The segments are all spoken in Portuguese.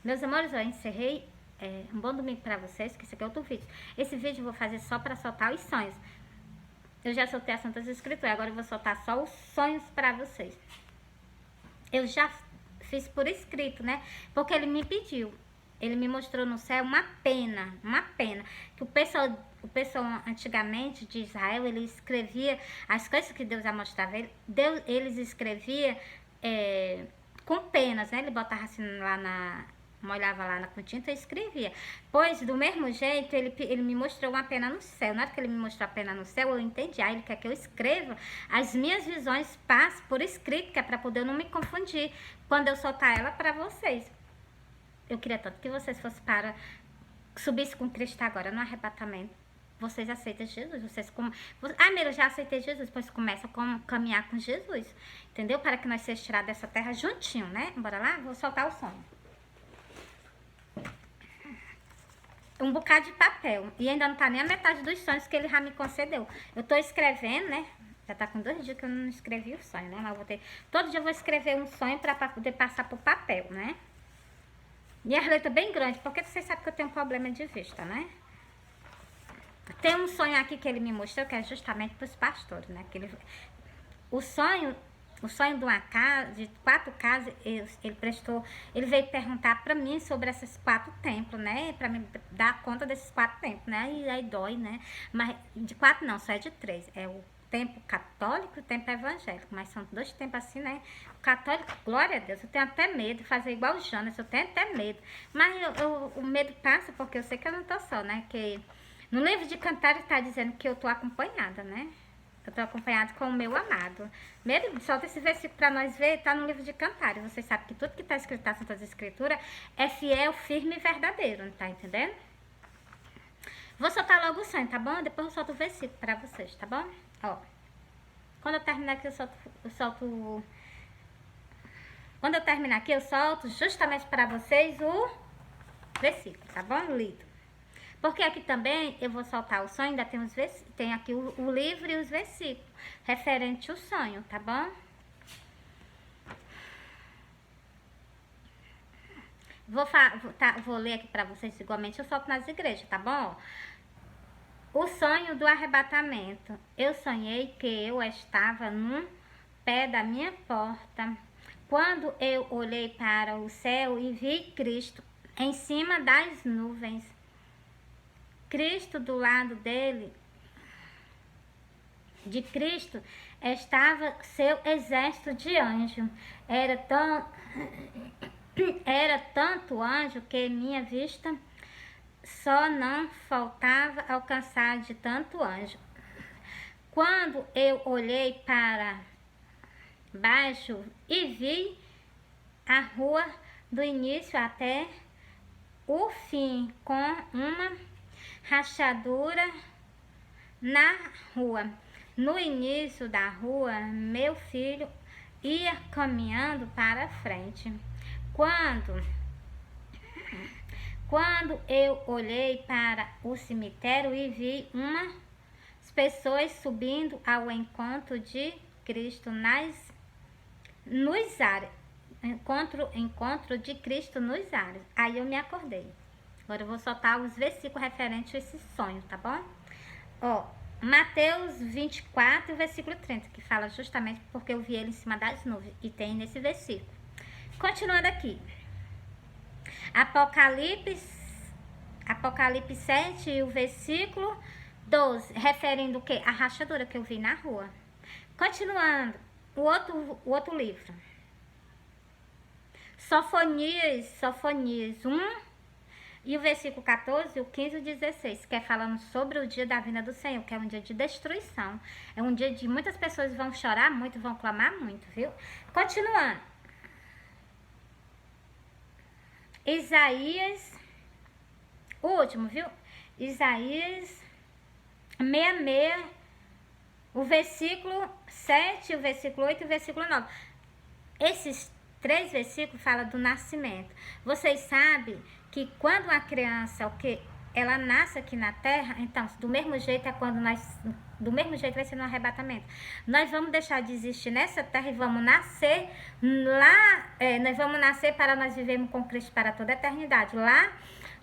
Meus amores, eu encerrei. Um bom domingo pra vocês, que esse aqui é outro vídeo. Esse vídeo eu vou fazer só pra soltar os sonhos. Eu já soltei as Santas Escrituras, agora eu vou soltar só os sonhos pra vocês. Eu já fiz por escrito, né? Porque ele me pediu. Ele me mostrou no céu uma pena. Que o pessoal antigamente de Israel, ele escrevia as coisas que Deus já mostrava. Eles escrevia com penas, né? Ele botava assim lá molhava lá com tinta e escrevia. Pois, do mesmo jeito, ele me mostrou uma pena no céu. Na hora que ele me mostrou a pena no céu, eu entendi. Aí ele quer que eu escreva as minhas visões, passe por escrito, que é pra poder eu não me confundir quando eu soltar ela pra vocês. Eu queria tanto que vocês fossem subissem com Cristo agora no arrebatamento. Vocês aceitam Jesus. Mira, eu já aceitei Jesus. Pois começa a caminhar com Jesus. Entendeu? Para que nós sejamos tirados dessa terra juntinho, né? Bora lá? Vou soltar o sonho. Um bocado de papel. E ainda não tá nem a metade dos sonhos que ele já me concedeu. Eu tô escrevendo, né? Já tá com 2 dias que eu não escrevi o sonho, né? Mas eu vou ter... Todo dia eu vou escrever um sonho pra poder passar pro papel, né? E as letras bem grandes, porque vocês sabem que eu tenho um problema de vista, né? Tem um sonho aqui que ele me mostrou, que é justamente pros pastores, né? O sonho de uma casa, de 4 casas, ele veio perguntar pra mim sobre esses 4 templos, né? Pra me dar conta desses 4 templos, né? E aí dói, né? Mas de 4 não, só é de 3. É o templo católico e o templo evangélico. Mas são 2 templos assim, né? O católico, glória a Deus, eu tenho até medo de fazer igual o Jonas, eu tenho até medo. Mas o medo passa porque eu sei que eu não tô só, né? Que no livro de Cantares está dizendo que eu tô acompanhada, né? Eu tô acompanhada com o meu amado. Solta esse versículo para nós ver, tá no livro de Cantares. Vocês sabem que tudo que tá escrito nas Santas Escrituras é fiel, firme e verdadeiro, não tá entendendo? Vou soltar logo o sonho, tá bom? Depois eu solto o versículo para vocês, tá bom? Ó. Quando eu terminar aqui, Quando eu terminar aqui, eu solto justamente para vocês o versículo, tá bom? Lido. Porque aqui também eu vou soltar o sonho, ainda tem aqui o livro e os versículos referente ao sonho, tá bom? Vou ler aqui pra vocês igualmente, eu solto nas igrejas, tá bom? O sonho do arrebatamento. Eu sonhei que eu estava no pé da minha porta, quando eu olhei para o céu e vi Cristo em cima das nuvens. Cristo do lado de Cristo estava seu exército de anjos. Era tanto anjo que minha vista só não faltava alcançar de tanto anjo. Quando eu olhei para baixo e vi a rua do início até o fim, com uma rachadura na rua. No início da rua, meu filho ia caminhando para frente. Quando eu olhei para o cemitério e vi umas pessoas subindo ao encontro de Cristo nos ares. Encontro de Cristo nos ares. Aí eu me acordei. Agora eu vou soltar os versículos referentes a esse sonho, tá bom? Ó, Mateus 24, versículo 30, que fala justamente porque eu vi ele em cima das nuvens. E tem nesse versículo. Continuando aqui. Apocalipse 7, o versículo 12, referindo o quê? A rachadura que eu vi na rua. Continuando, o outro livro. Sofonias 1, e o versículo 14, o 15 e o 16, que é falando sobre o dia da vinda do Senhor, que é um dia de destruição. É um dia de muitas pessoas vão chorar muito, vão clamar muito, viu? Continuando. Isaías, o último, viu? Isaías 66, o versículo 7, o versículo 8 e o versículo 9. Esses 3 versículos falam do nascimento. Vocês sabem que quando uma criança ela nasce aqui na Terra, então, do mesmo jeito é quando nós, do mesmo jeito vai ser no arrebatamento. Nós vamos deixar de existir nessa Terra e vamos nascer lá, nós vamos nascer para nós vivermos com Cristo para toda a eternidade. Lá,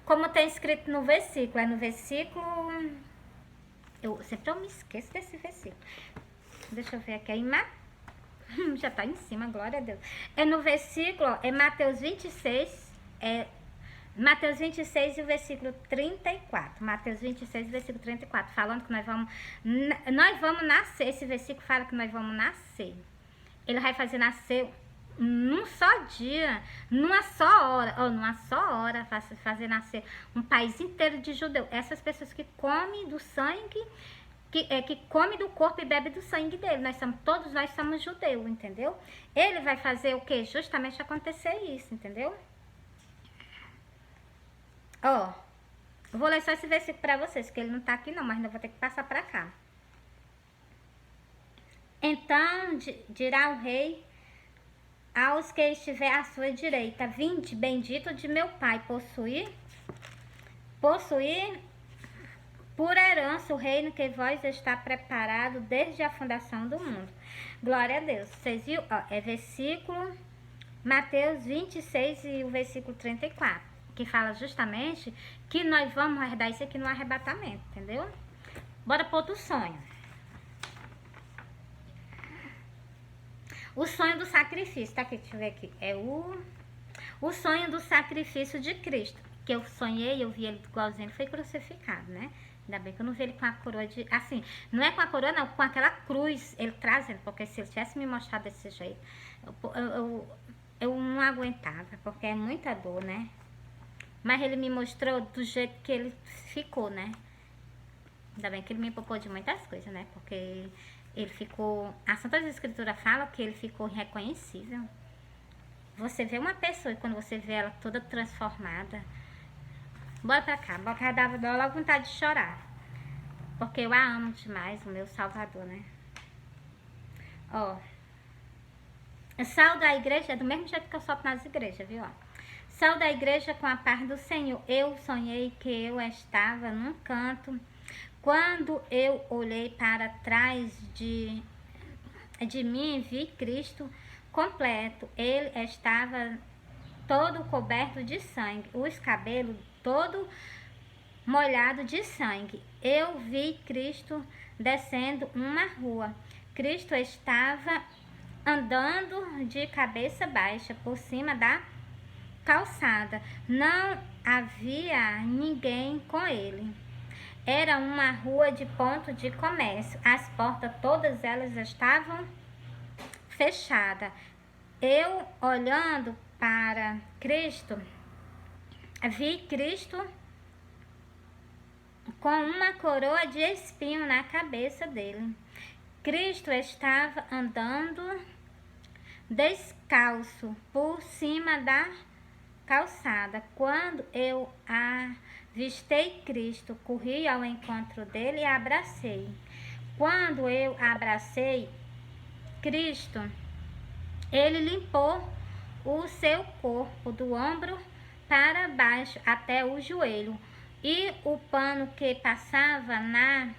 como tem escrito no versículo, é no versículo, sempre eu me esqueço desse versículo. Deixa eu ver aqui, já está em cima, glória a Deus. É no versículo, é Mateus 26, Mateus 26 e o versículo 34. Mateus 26 e o versículo 34. Falando que nós vamos nascer. Esse versículo fala que nós vamos nascer. Ele vai fazer nascer num só dia, numa só hora, fazer nascer um país inteiro de judeus. Essas pessoas que comem do sangue, que come do corpo e bebe do sangue dele. Todos nós somos judeus, entendeu? Ele vai fazer o que? Justamente acontecer isso, entendeu? Ó, vou ler só esse versículo para vocês, que ele não tá aqui não, mas eu vou ter que passar para cá. Então dirá o rei aos que estiver à sua direita: vinde, bendito de meu Pai, possuir por herança o reino que vós está preparado desde a fundação do mundo. Glória a Deus. Vocês viram? Ó, é versículo Mateus 26 e o versículo 34. Que fala justamente que nós vamos herdar isso aqui no arrebatamento, entendeu? Bora para outro sonho. O sonho do sacrifício, tá aqui, deixa eu ver aqui. É o sonho do sacrifício de Cristo. Que eu sonhei, eu vi ele igualzinho, ele foi crucificado, né? Ainda bem que eu não vi ele com a coroa de... Assim, não é com a coroa, não, com aquela cruz, ele trazendo, porque se ele tivesse me mostrado desse jeito, eu não aguentava, porque é muita dor, né? Mas ele me mostrou do jeito que ele ficou, né? Ainda bem que ele me poupou de muitas coisas, né? Porque ele ficou... A Santa Escritura fala que ele ficou irreconhecível. Você vê uma pessoa e quando você vê ela toda transformada... Bora pra cá. Dá logo vontade de chorar. Porque eu a amo demais, o meu Salvador, né? Ó. Eu saio da igreja, é do mesmo jeito que eu solto nas igrejas, viu? Ó. Saio da igreja com a paz do Senhor. Eu sonhei que eu estava num canto. Quando eu olhei para trás de mim, vi Cristo completo. Ele estava todo coberto de sangue, os cabelos todo molhado de sangue. Eu vi Cristo descendo uma rua. Cristo estava andando de cabeça baixa por cima da calçada. Não havia ninguém com ele. Era uma rua de ponto de comércio. As portas, todas elas estavam fechadas. Eu, olhando para Cristo, vi Cristo com uma coroa de espinho na cabeça dele. Cristo estava andando descalço por cima da calçada. Quando eu avistei Cristo, corri ao encontro dele e abracei. Quando eu abracei Cristo, ele limpou o seu corpo do ombro para baixo até o joelho, e o pano que passava na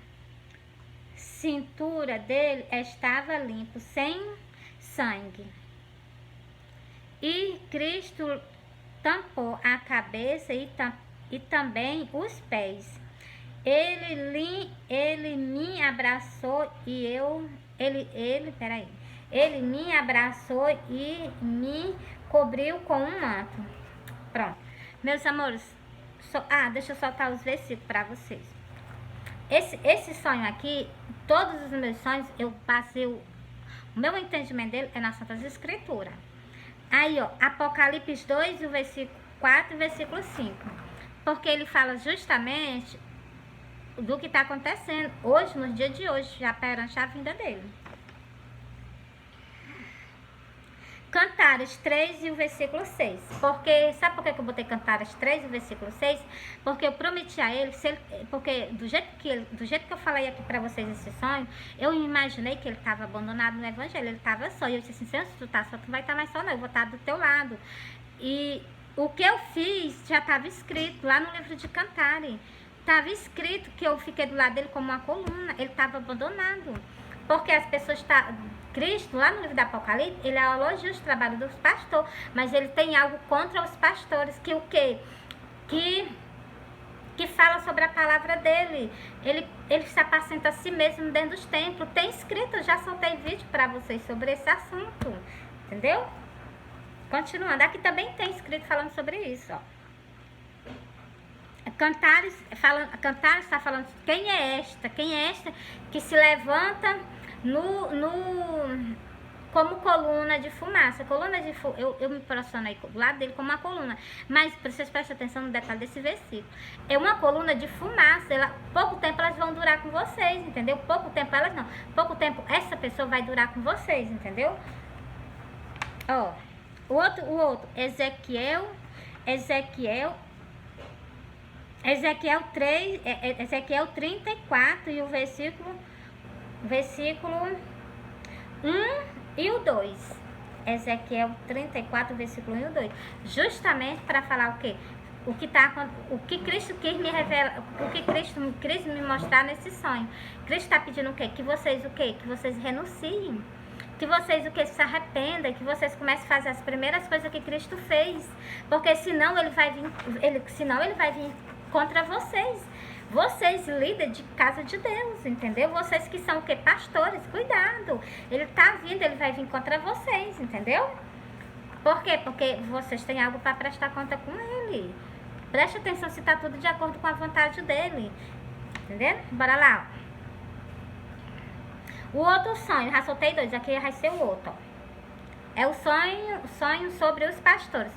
cintura dele estava limpo, sem sangue. E Cristo tampou a cabeça e também os pés. Ele me abraçou e ele me abraçou e me cobriu com um manto. Pronto. Meus amores, deixa eu soltar os versículos para vocês. Esse sonho aqui, todos os meus sonhos, eu passei o meu entendimento dele é na Santas Escrituras. Aí, ó, Apocalipse 2, o versículo 4 e o versículo 5. Porque ele fala justamente do que está acontecendo hoje, no dia de hoje, já perante a vinda dele. Cantares 3 e o versículo 6. Porque, sabe por que eu botei Cantares 3 e o versículo 6? Porque eu prometi a ele, porque do jeito que eu falei aqui pra vocês esse sonho, eu imaginei que ele estava abandonado no evangelho, ele estava só. E eu disse assim, Senhor, se tu tá só, tu vai estar mais só não, eu vou estar do teu lado. E o que eu fiz já estava escrito lá no livro de Cantares. estava escrito que eu fiquei do lado dele como uma coluna. Ele estava abandonado. Porque as pessoas Cristo, lá no livro do Apocalipse, ele elogia os trabalhos dos pastores, mas ele tem algo contra os pastores, que o quê? Que fala sobre a palavra dele. Ele se apacenta a si mesmo dentro dos templos. Tem escrito, eu já soltei vídeo para vocês sobre esse assunto. Entendeu? Continuando, aqui também tem escrito falando sobre isso, ó. Cantares está falando, quem é esta que se levanta como coluna de fumaça. Eu me posiciono aí do lado dele como uma coluna, mas vocês prestem atenção no detalhe desse versículo. É uma coluna de fumaça, pouco tempo elas vão durar com vocês, entendeu? Pouco tempo essa pessoa vai durar com vocês, entendeu? Ó, o outro, Ezequiel 34 e o versículo 1 e o 2. Ezequiel 34, versículo 1 e o 2. Justamente para falar o quê? O que Cristo quis me revelar, o que Cristo quis me mostrar nesse sonho. Cristo está pedindo o quê? Que vocês renunciem. Que vocês se arrependam, que vocês comecem a fazer as primeiras coisas que Cristo fez. Porque senão ele vai vir contra vocês. Vocês, líderes de casa de Deus, entendeu? Vocês que são o quê? Pastores, cuidado. Ele vai vir contra vocês, entendeu? Por quê? Porque vocês têm algo para prestar conta com ele. Preste atenção se está tudo de acordo com a vontade dele. Entendeu? Bora lá, ó. O outro sonho, já soltei 2, aqui vai ser o outro, ó. É o sonho sobre os pastores.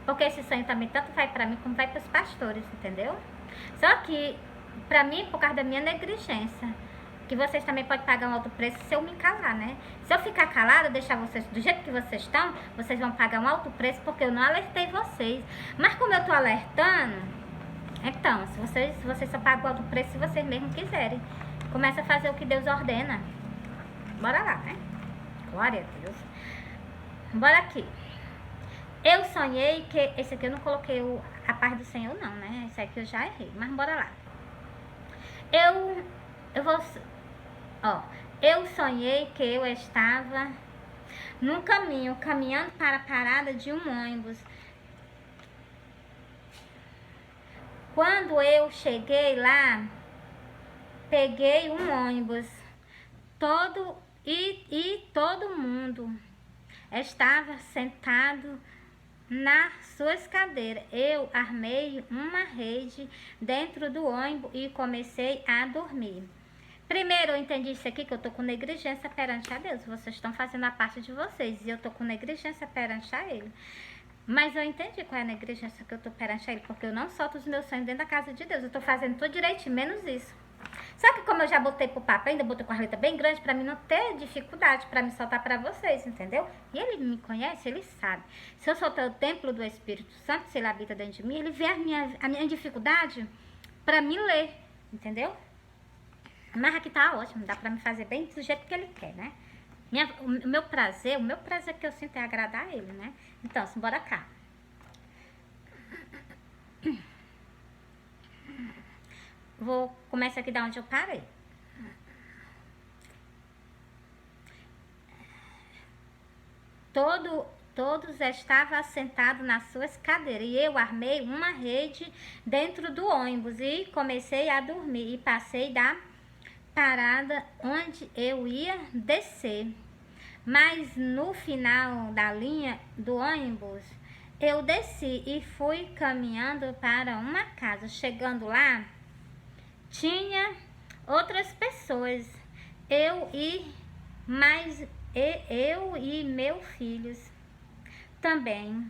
Porque esse sonho também tanto vai para mim como vai para os pastores, entendeu? Só que, para mim, por causa da minha negligência, que vocês também podem pagar um alto preço se eu me calar, né? Se eu ficar calada, deixar vocês do jeito que vocês estão, vocês vão pagar um alto preço porque eu não alertei vocês. Mas como eu tô alertando, então, se vocês só pagam o alto preço se vocês mesmos quiserem. Começa a fazer o que Deus ordena. Bora lá, né? Glória a Deus. Bora aqui. Eu sonhei que... Esse aqui eu não coloquei a paz do Senhor, não, né? Esse aqui eu já errei. Mas bora lá. Eu sonhei que eu estava num caminho, caminhando para a parada de um ônibus. Quando eu cheguei lá, peguei um ônibus. Todo mundo estava sentado nas suas cadeiras. Eu armei uma rede dentro do ônibus e comecei a dormir. Primeiro eu entendi isso aqui, que eu tô com negligência perante a Deus. Vocês estão fazendo a parte de vocês e eu tô com negligência perante a Ele. Mas eu entendi qual é a negligência que eu tô perante a Ele, porque eu não solto os meus sonhos dentro da casa de Deus. Eu tô fazendo tudo direitinho, menos isso. Só que como eu já botei pro papo, ainda botei com a letra bem grande, pra mim não ter dificuldade pra me soltar pra vocês, entendeu? E ele me conhece, ele sabe. Se eu soltar o templo do Espírito Santo, se ele habita dentro de mim, ele vê a minha dificuldade pra mim ler, entendeu? Mas aqui tá ótimo, dá pra me fazer bem do jeito que ele quer, né? O meu prazer que eu sinto é agradar a ele, né? Então, bora cá. Vou começar aqui da onde eu parei. Todos estavam sentados nas suas cadeiras e eu armei uma rede dentro do ônibus e comecei a dormir e passei da parada onde eu ia descer. Mas no final da linha do ônibus, eu desci e fui caminhando para uma casa. Chegando lá, tinha outras pessoas, eu e meus filhos também.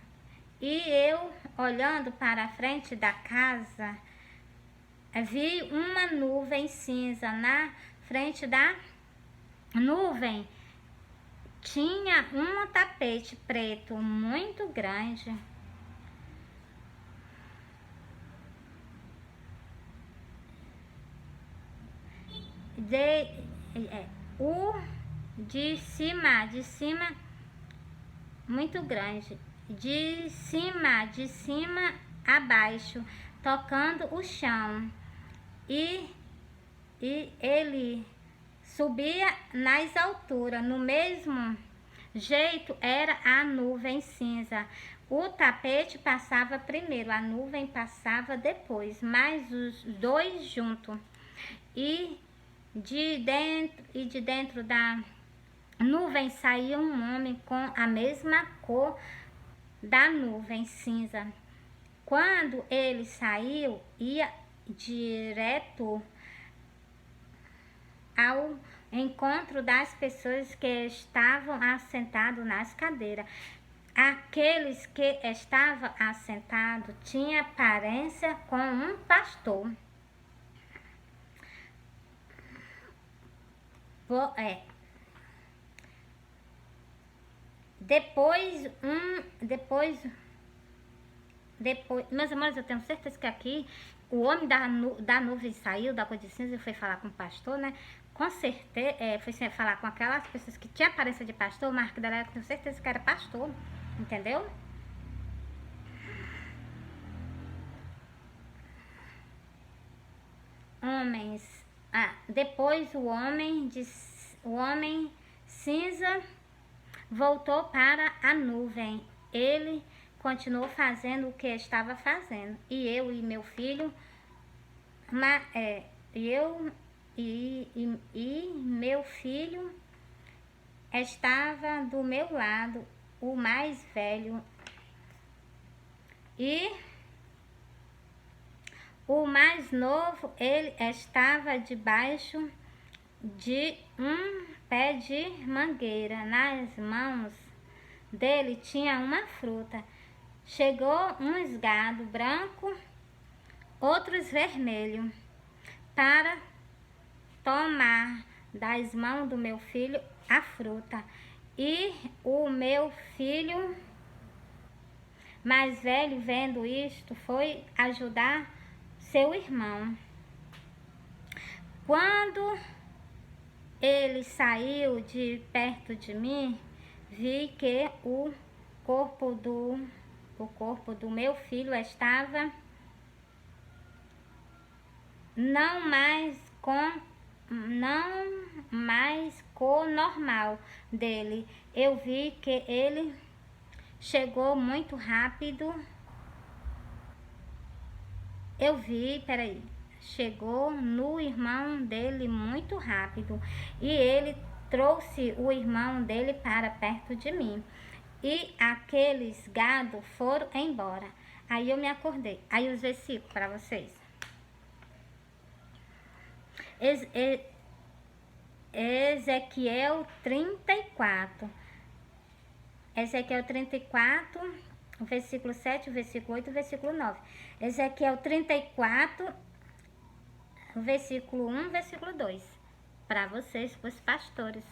E eu, olhando para a frente da casa, vi uma nuvem cinza. Na frente da nuvem tinha um tapete preto muito grande. De cima muito grande, de cima a baixo, tocando o chão. e, e ele subia nas alturas. No mesmo jeito era a nuvem cinza. O tapete passava primeiro, a nuvem passava depois, mas os dois juntos. De dentro da nuvem saía um homem com a mesma cor da nuvem cinza. Quando ele saiu, ia direto ao encontro das pessoas que estavam assentados nas cadeiras. Aqueles que estavam assentados tinham aparência com um pastor. Depois, meus amores, eu tenho certeza que aqui o homem da nuvem saiu da cor de cinza e foi falar com o pastor, né? Com certeza, foi falar com aquelas pessoas que tinham aparência de pastor, mas que dela eu tenho certeza que era pastor, entendeu? Depois o homem cinza voltou para a nuvem. Ele continuou fazendo o que estava fazendo. E eu e meu filho, meu filho estava do meu lado, o mais velho. E o mais novo, ele estava debaixo de um pé de mangueira. Nas mãos dele tinha uma fruta. Chegou uns gado branco, outros vermelho, para tomar das mãos do meu filho a fruta. E o meu filho mais velho, vendo isto, foi ajudar seu irmão. Quando ele saiu de perto de mim, vi que o corpo do meu filho estava não mais cor normal dele. Eu vi que ele chegou muito rápido. Chegou no irmão dele muito rápido. E ele trouxe o irmão dele para perto de mim. E aqueles gado foram embora. Aí eu me acordei. Aí os versículos para vocês. Ezequiel 34. Ezequiel 34, o versículo 7, o versículo 8, o versículo 9. Ezequiel 34, o versículo 1, o versículo 2. Para vocês, para os pastores.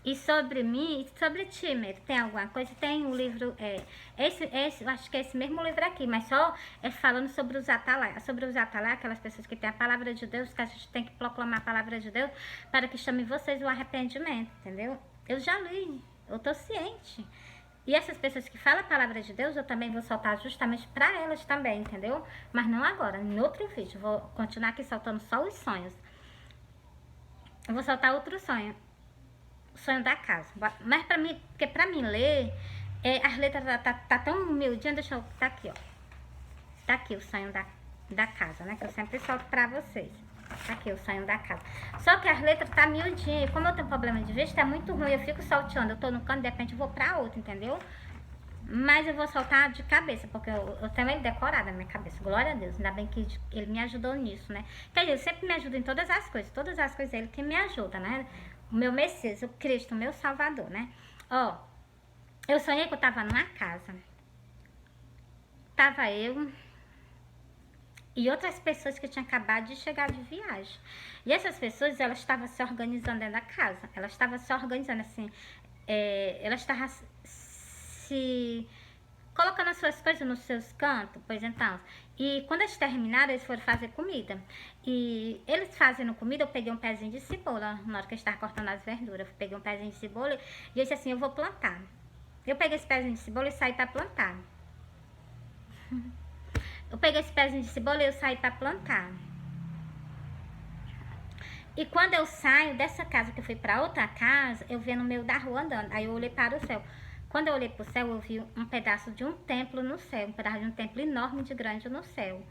E sobre mim, sobre Timer, tem alguma coisa? Tem o livro, eu acho que é esse mesmo livro aqui, mas só falando sobre os atalaias. Sobre os atalaias, aquelas pessoas que têm a palavra de Deus, que a gente tem que proclamar a palavra de Deus, para que chame vocês o arrependimento, entendeu? Eu já li, eu tô ciente. E essas pessoas que falam a palavra de Deus, eu também vou soltar justamente para elas também, entendeu? Mas não agora, em outro vídeo. Vou continuar aqui soltando só os sonhos. Eu vou soltar outro sonho. Sonho da casa. Mas pra mim ler, as letras tá tão humildinha, deixa eu... Tá aqui, ó. Tá aqui o sonho da casa, né? Que eu sempre solto pra vocês. Tá aqui o sonho da casa. Só que as letras tá miudinha. E como eu tenho problema de vista, é muito ruim. Eu fico solteando. Eu tô no canto, de repente eu vou pra outro, entendeu? Mas eu vou soltar de cabeça, porque eu tenho ele decorado na minha cabeça. Glória a Deus. Ainda bem que ele me ajudou nisso, né? Quer dizer, ele sempre me ajuda em todas as coisas. Todas as coisas é ele que me ajuda, né? O meu Messias, o Cristo, o meu Salvador, né? Ó, eu sonhei que eu tava numa casa. Tava eu e outras pessoas que tinham acabado de chegar de viagem. E essas pessoas, elas estavam se organizando dentro da casa. Elas estavam se organizando assim. Elas estavam se colocando as suas coisas nos seus cantos, pois então. E quando eles terminaram, eles foram fazer comida. E eles fazendo comida, eu peguei um pezinho de cebola. Na hora que eu estava cortando as verduras, eu peguei um pezinho de cebola e eu disse assim, eu vou plantar. Eu peguei esse pezinho de cebola e saí para plantar. Eu peguei esse pezinho de cebola e eu saí para plantar. E quando eu saio dessa casa que eu fui pra outra casa, eu vi no meio da rua andando. Aí eu olhei para o céu. Quando eu olhei pro céu, eu vi um pedaço de um templo no céu. Um pedaço de um templo enorme de grande no céu.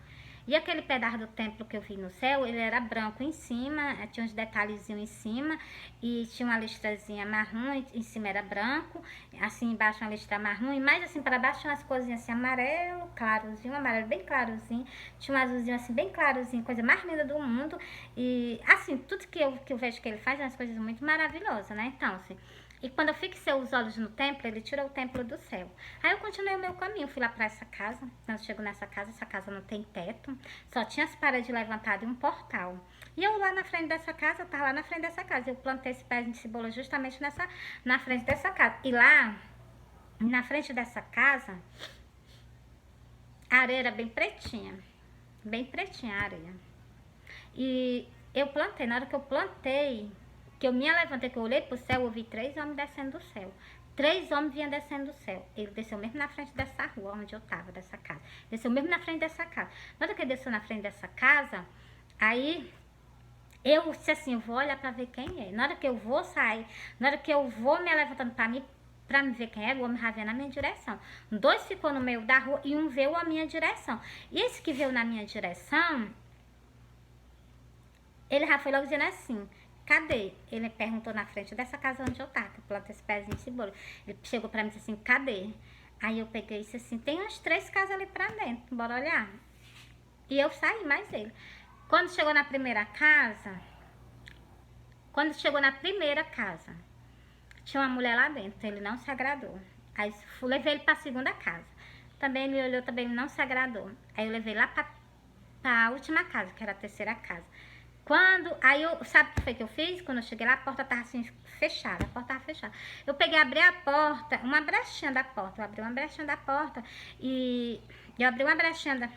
E aquele pedaço do templo que eu vi no céu, ele era branco em cima, tinha uns detalhezinhos em cima, e tinha uma listrazinha marrom, em cima era branco, assim embaixo uma listra marrom, e mais assim para baixo tinha umas coisinhas assim, amarelo, clarozinho, um amarelo bem clarozinho, tinha um azulzinho assim bem clarozinho, coisa mais linda do mundo, e assim, tudo que eu vejo que ele faz é umas coisas muito maravilhosas, né? Então, assim, e quando eu fixei os olhos no templo, ele tirou o templo do céu. Aí eu continuei o meu caminho, fui lá para essa casa. Quando eu chego nessa casa não tem teto, só tinha as paredes levantadas e um portal. E eu lá na frente dessa casa, tava lá na frente dessa casa. Eu plantei esse pé de cebola justamente na frente dessa casa. E lá, na frente dessa casa, a areia era bem pretinha a areia. E eu plantei, na hora que eu plantei, que eu me levantei, que eu olhei pro céu, eu vi 3 homens descendo do céu. 3 homens vinham descendo do céu. Ele desceu mesmo na frente dessa rua onde eu tava, dessa casa. Desceu mesmo na frente dessa casa. Na hora que ele desceu na frente dessa casa, aí eu disse assim, eu vou olhar pra ver quem é. Na hora que eu vou sair, na hora que eu vou me levantando pra me ver quem é, o homem já veio na minha direção. 2 ficou no meio da rua e um veio à minha direção. E esse que veio na minha direção, ele já foi logo dizendo assim, cadê? Ele perguntou na frente dessa casa onde eu tava, que eu plantei esse pezinho de cebola. Ele chegou pra mim e disse assim, cadê? Aí eu peguei e disse assim, tem umas 3 casas ali pra dentro, bora olhar. E eu saí mais ele. Quando chegou na primeira casa, tinha uma mulher lá dentro, ele não se agradou. Aí levei ele pra segunda casa. Também ele olhou, também não se agradou. Aí eu levei lá pra última casa, que era a terceira casa. Sabe o que foi que eu fiz? Quando eu cheguei lá, a porta tava assim, fechada, Eu peguei, abri a porta, uma brechinha da porta, e eu abri uma brechinha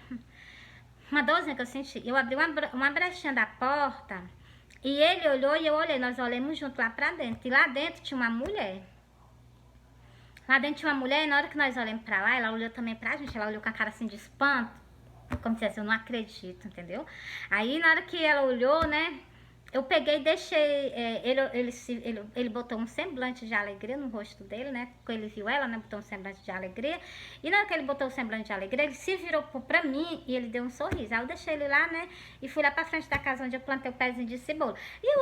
uma dorzinha que eu senti, eu abri uma brechinha da porta, e ele olhou e eu olhei, nós olhamos junto lá pra dentro, e lá dentro tinha uma mulher. E na hora que nós olhamos pra lá, ela olhou também pra gente, ela olhou com a cara assim de espanto, como se assim, eu não acredito, entendeu? Aí na hora que ela olhou, né, eu peguei e deixei, ele botou um semblante de alegria no rosto dele, né, porque ele viu ela, né, botou um semblante de alegria, e na hora que ele botou o semblante de alegria, ele se virou pra mim e ele deu um sorriso. Aí eu deixei ele lá, né, e fui lá pra frente da casa onde eu plantei o pezinho de cebola. E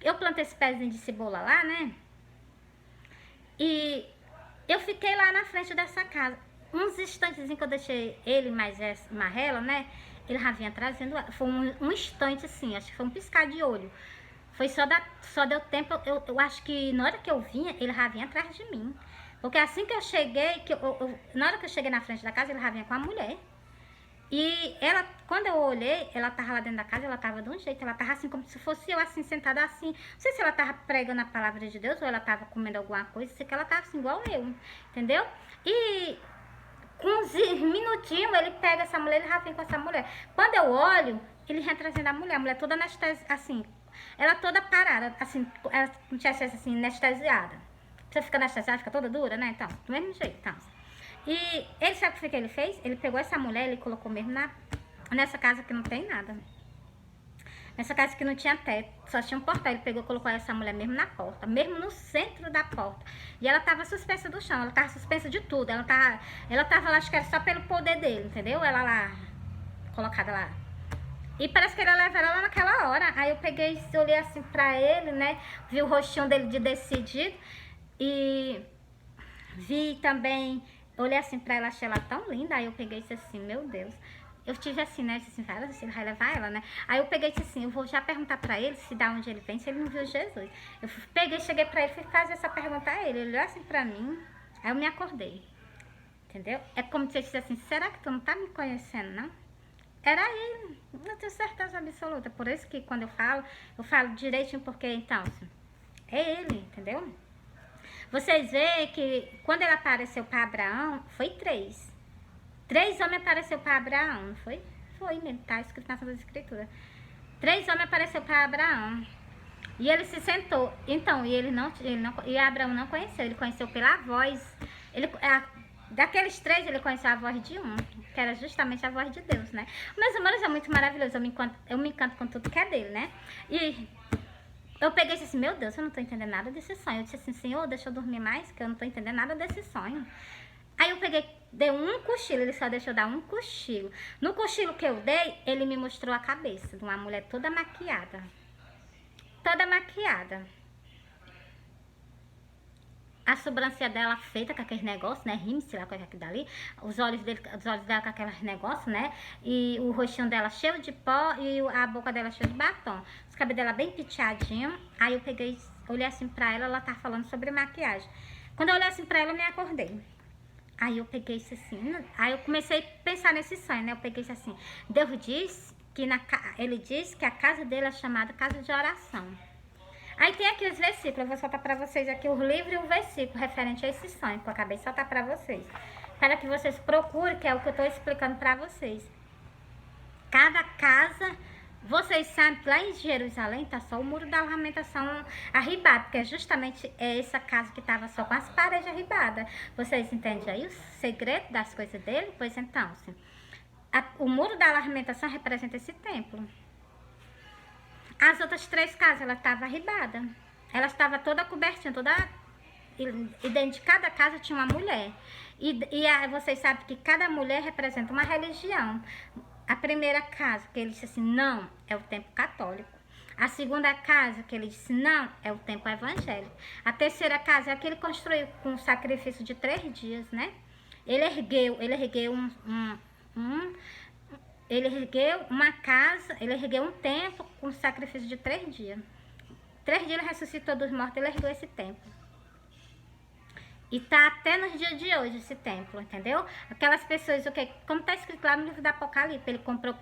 eu plantei esse pezinho de cebola lá, né, e eu fiquei lá na frente dessa casa. Uns instantes que eu deixei ele mais amarela, né? Ele já vinha trazendo. Foi um instante assim, acho que foi um piscar de olho. Foi só deu tempo. Eu acho que na hora que eu vinha, ele já vinha atrás de mim. Porque assim que eu cheguei, na hora que eu cheguei na frente da casa, ele já vinha com a mulher. E ela, quando eu olhei, ela tava lá dentro da casa, ela tava de um jeito, ela tava assim, como se fosse eu, assim, sentada assim. Não sei se ela tava pregando a palavra de Deus ou ela tava comendo alguma coisa, sei que ela tava assim, igual eu, entendeu? E com uns minutinhos, ele pega essa mulher, ele já vem com essa mulher. Quando eu olho, ele vem trazendo a mulher toda anestesiada, assim, ela toda parada, assim, ela não tinha assim, anestesiada. Você fica anestesiada, fica toda dura, né? Então, do mesmo jeito, então. E ele sabe o que ele fez? Ele pegou essa mulher, ele colocou mesmo nessa casa que não tem nada. Nessa casa que não tinha teto, só tinha um portal. Ele pegou e colocou essa mulher mesmo na porta, mesmo no centro da porta. E ela tava suspensa do chão, ela tava suspensa de tudo. Ela tava lá, acho que era só pelo poder dele, entendeu? Ela lá, colocada lá. E parece que ele ia levar ela lá naquela hora. Aí eu peguei e olhei assim pra ele, né? Vi o rostinho dele de decidido. E vi também, olhei assim pra ela, achei ela tão linda. Aí eu peguei e disse assim, meu Deus. Eu tive assim, né? Disse assim, ele vai levar ela, né? Aí eu peguei e disse assim, eu vou já perguntar pra ele se da onde ele vem, se ele não viu Jesus. Eu peguei, cheguei pra ele e fui fazer essa pergunta a ele. Ele olhou assim pra mim, aí eu me acordei. Entendeu? É como se eu disse assim, será que tu não tá me conhecendo, não? Era ele, eu tenho certeza absoluta. Por isso que quando eu falo direitinho, porque então, assim, é ele, entendeu? Vocês veem que quando ele apareceu para Abraão, foi 3. 3 homens apareceu para Abraão, não foi? Foi mesmo, tá escrito na Santa Escritura. 3 homens apareceu para Abraão. E ele se sentou. Então, e Abraão não conheceu, ele conheceu pela voz. Daqueles 3, ele conheceu a voz de um, que era justamente a voz de Deus, né? Meus amores, é muito maravilhoso, eu me encanto com tudo que é dele, né? E eu peguei e disse assim, meu Deus, eu não tô entendendo nada desse sonho. Eu disse assim, Senhor, deixa eu dormir mais, que eu não tô entendendo nada desse sonho. Aí eu peguei, dei um cochilo, ele só deixou eu dar um cochilo. No cochilo que eu dei, ele me mostrou a cabeça de uma mulher toda maquiada. Toda maquiada. A sobrancelha dela feita com aqueles negócios, né? Rímel, lá com aquilo dali. Os olhos dela com aqueles negócios, né? E o rostinho dela cheio de pó e a boca dela cheia de batom. Os cabelos dela bem penteadinho. Aí eu peguei, olhei assim pra ela tá falando sobre maquiagem. Quando eu olhei assim pra ela, eu me acordei. Aí eu peguei isso assim, aí eu comecei a pensar nesse sonho, né? Eu peguei isso assim. Deus diz que ele diz que a casa dele é chamada casa de oração. Aí tem aqui os versículos, eu vou soltar para vocês aqui o livro e o versículo referente a esse sonho que eu acabei de soltar para vocês. Para que vocês procurem, que é o que eu estou explicando para vocês. Cada casa, vocês sabem que lá em Jerusalém tá só o muro da lamentação arribado, porque é justamente essa casa que estava só com as paredes arribadas. Vocês entendem aí o segredo das coisas dele? Pois então, sim. O muro da lamentação representa esse templo. As outras 3 casas, ela estava arribada. Ela estava toda cobertinha, toda... E dentro de cada casa tinha uma mulher. Vocês sabem que cada mulher representa uma religião. A primeira casa, que ele disse assim, não, é o templo católico. A segunda casa, que ele disse, não, é o templo evangélico. A terceira casa é a que ele construiu com um sacrifício de 3 dias, né? Ele ergueu uma casa, ele ergueu um templo com sacrifício de 3 dias. 3 dias ele ressuscitou dos mortos, ele ergueu esse templo. E tá até nos dias de hoje esse templo, entendeu? Aquelas pessoas, como tá escrito lá no livro do Apocalipse, ele comprou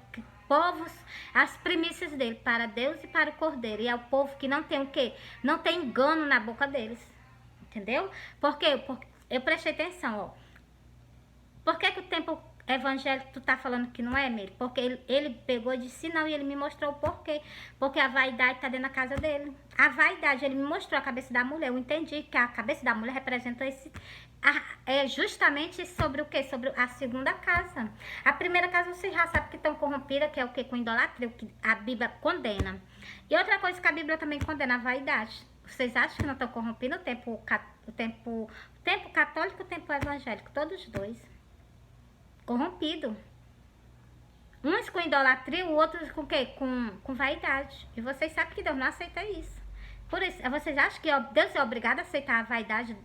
povos, as primícias dele para Deus e para o Cordeiro. E é o povo que não tem o quê? Não tem engano na boca deles, entendeu? Por quê? Porque eu prestei atenção, ó. Por que o templo evangélico tu tá falando que não é, Meire? Porque ele pegou e disse não, e ele me mostrou o porquê. Porque a vaidade tá dentro da casa dele. A vaidade, ele me mostrou a cabeça da mulher. Eu entendi que a cabeça da mulher representa é justamente sobre o quê? Sobre a segunda casa. A primeira casa vocês já sabem que estão corrompidas, que é o quê? Com idolatria, o que a Bíblia condena. E outra coisa que a Bíblia também condena, a vaidade. Vocês acham que não estão corrompidos o tempo católico e o tempo evangélico? Todos os dois. Corrompido. Uns com idolatria, o outro com o quê? Com vaidade. E vocês sabem que Deus não aceita isso. Por isso, vocês acham que Deus é obrigado a aceitar a vaidade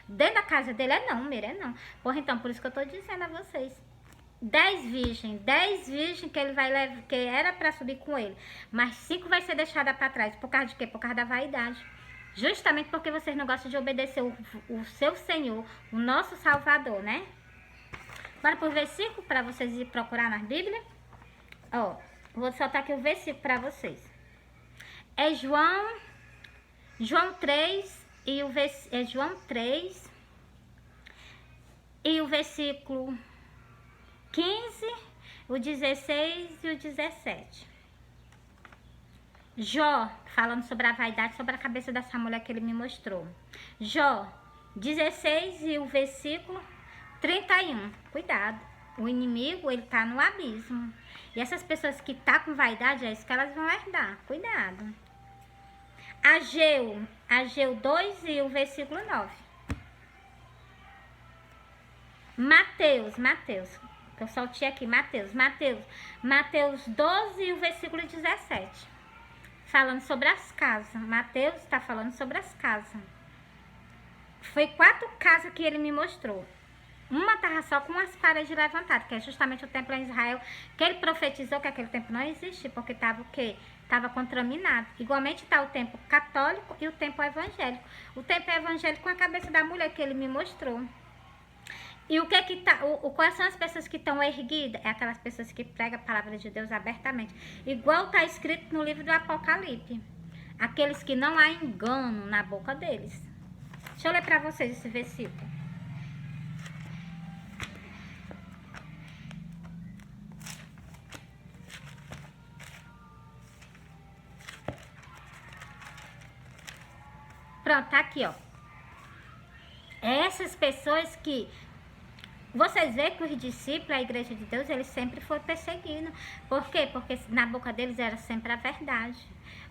dentro da casa dele? É não, Mira, é não. Porra, então, por isso que eu tô dizendo a vocês. 10 virgens que ele vai levar, que era para subir com ele. Mas 5 vai ser deixada para trás. Por causa de quê? Por causa da vaidade. Justamente porque vocês não gostam de obedecer o seu Senhor, o nosso Salvador, né? Bora pro versículo para vocês ir procurar na Bíblia. Ó, vou soltar aqui o versículo para vocês. É João 3 e é João 3 e o versículo 15, o 16 e o 17. Jó, falando sobre a vaidade, sobre a cabeça dessa mulher que ele me mostrou. Jó 16 e o versículo 31. Cuidado. O inimigo, ele tá no abismo. E essas pessoas que tá com vaidade, é isso que elas vão herdar. Cuidado. Ageu 2 e o versículo 9. Mateus, que eu soltei aqui, Mateus 12 e o versículo 17. Falando sobre as casas. Mateus está falando sobre as casas. Foi 4 casas que ele me mostrou. Uma estava só com as paredes levantadas, que é justamente o templo em Israel, que ele profetizou que aquele templo não existe, porque estava o quê? Estava contaminado. Igualmente está o templo católico e o templo evangélico. O templo evangélico com a cabeça da mulher que ele me mostrou. E o que tá, quais são as pessoas que estão erguidas? É aquelas pessoas que pregam a palavra de Deus abertamente. Igual está escrito no livro do Apocalipse. Aqueles que não há engano na boca deles. Deixa eu ler para vocês esse versículo. Pronto, tá aqui, ó. Essas pessoas que Vocês veem que os discípulos, a igreja de Deus, eles sempre foram perseguidos. Por quê? Porque na boca deles era sempre a verdade.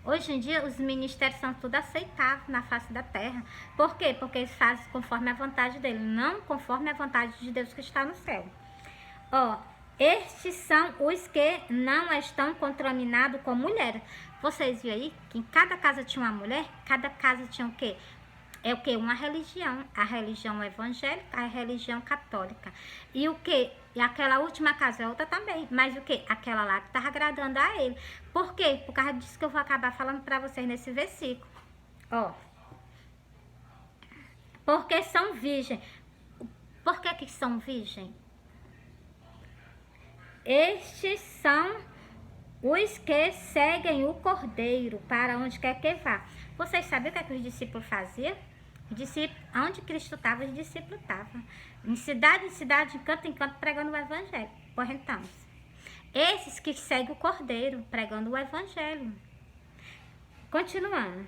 Hoje em dia, os ministérios são tudo aceitáveis na face da terra. Por quê? Porque eles fazem conforme a vontade dele, não conforme a vontade de Deus que está no céu. Ó, estes são os que não estão contaminados com mulher. Vocês viram aí que em cada casa tinha uma mulher? Cada casa tinha o quê? É o que? Uma religião. A religião evangélica, a religião católica. E o que? E aquela última casa é outra também. Mas o que? Aquela lá que estava agradando a ele. Por quê? Por causa disso que eu vou acabar falando para vocês nesse versículo. Ó. Porque são virgem. Por que são virgem? Estes são os que seguem o Cordeiro para onde quer que vá. Vocês sabem o que os discípulos faziam? Onde Cristo estava, os discípulos estavam. Em cidade, em canto, pregando o evangelho. Pois então, esses que seguem o Cordeiro, pregando o evangelho. Continuando.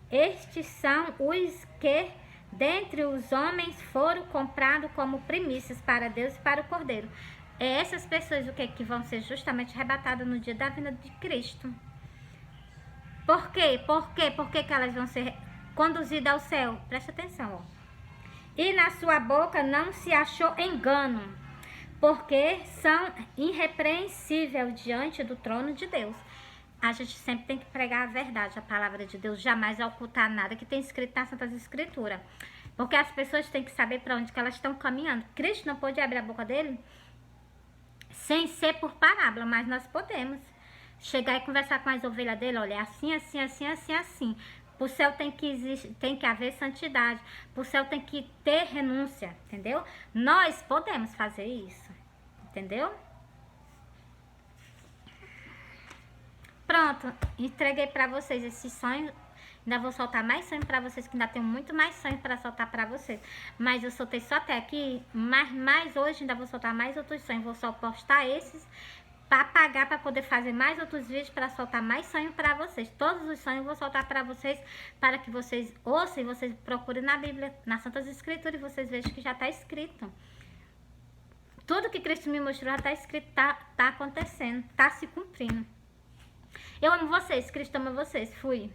Estes são os que, dentre os homens, foram comprados como primícias para Deus e para o Cordeiro. É essas pessoas o que vão ser justamente arrebatadas no dia da vinda de Cristo. Por quê? Por que elas vão ser conduzidas ao céu? Presta atenção, ó. E na sua boca não se achou engano, porque são irrepreensíveis diante do trono de Deus. A gente sempre tem que pregar a verdade, a palavra de Deus, jamais ocultar nada que tem escrito nas Santas Escrituras. Porque as pessoas têm que saber para onde que elas estão caminhando. Cristo não pôde abrir a boca dele sem ser por parábola, mas nós podemos chegar e conversar com as ovelhas dele, olha, assim, assim, assim, assim, assim. Pro céu tem que haver santidade. Pro céu tem que ter renúncia, entendeu? Nós podemos fazer isso, entendeu? Pronto, entreguei pra vocês esse sonho. Ainda vou soltar mais sonho pra vocês, que ainda tenho muito mais sonho pra soltar pra vocês. Mas eu soltei só até aqui, mas hoje ainda vou soltar mais outros sonhos. Vou só postar esses para pagar, para poder fazer mais outros vídeos, para soltar mais sonhos para vocês. Todos os sonhos eu vou soltar para vocês, para que vocês ouçam e vocês procurem na Bíblia, nas Santas Escrituras, e vocês vejam que já está escrito. Tudo que Cristo me mostrou já está escrito, tá acontecendo, está se cumprindo. Eu amo vocês, Cristo ama vocês. Fui.